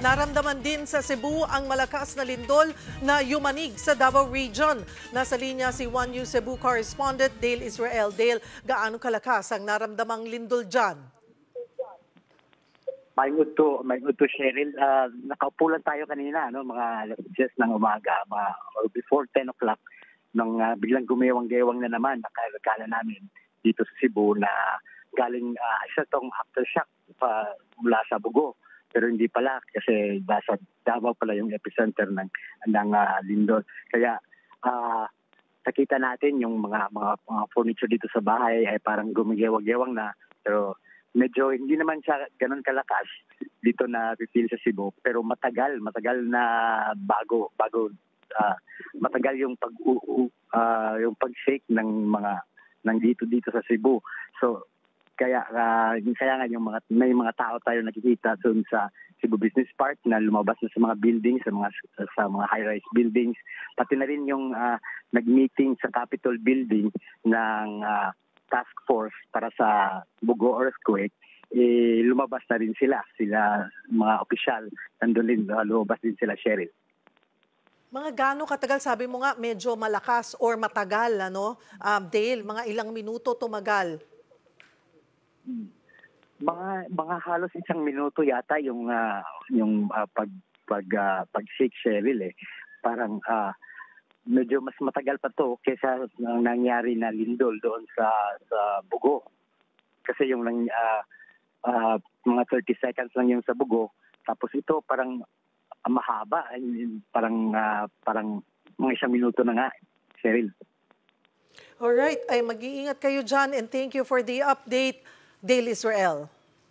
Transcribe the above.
Naramdaman din sa Cebu ang malakas na lindol na yumanig sa Davao Region. Nasa linya si One News Cebu correspondent Dale Israel. Dale, gaano kalakas ang naramdamang lindol dyan? May uto Cheryl. Nakaupo lang tayo kanina, mga 10 ng umaga, or before 10 o'clock, nang biglang gumewang-gewang na naman, nakakala namin dito sa Cebu na galing isa tong aftershock mula sa Bugo. Pero hindi pala kasi nasa Davao pala yung epicenter ng lindol. Kaya nakita natin yung mga furniture dito sa bahay ay parang gumigewang-gewang na. Pero medyo hindi naman siya ganun kalakas dito na feel sa Cebu, pero matagal na bago matagal yung pag-shake ng dito sa Cebu. So kaya nga yung may mga tao tayo nakikita doon sa Cebu Business Park na lumabas na sa mga buildings, sa mga high-rise buildings, pati na rin yung nag-meeting sa Capitol building ng task force para sa Bugo earthquake. Lumabas na rin sila mga opisyal, nandun din, lumabas din sila, Cheryl. Mga gaano katagal, sabi mo nga medyo malakas or matagal, Dale, mga ilang minuto tumagal? Mga halos 1 minuto yata yung pag-shake, Cheryl. Parang medyo mas matagal pa to kaysa nangyari na lindol doon sa Bugo. Kasi yung mga 30 seconds lang yung sa Bugo. Tapos ito parang mahaba, parang mga 1 minuto na nga, Cheryl. Alright, ay mag-iingat kayo dyan and thank you for the update, Dale Israel.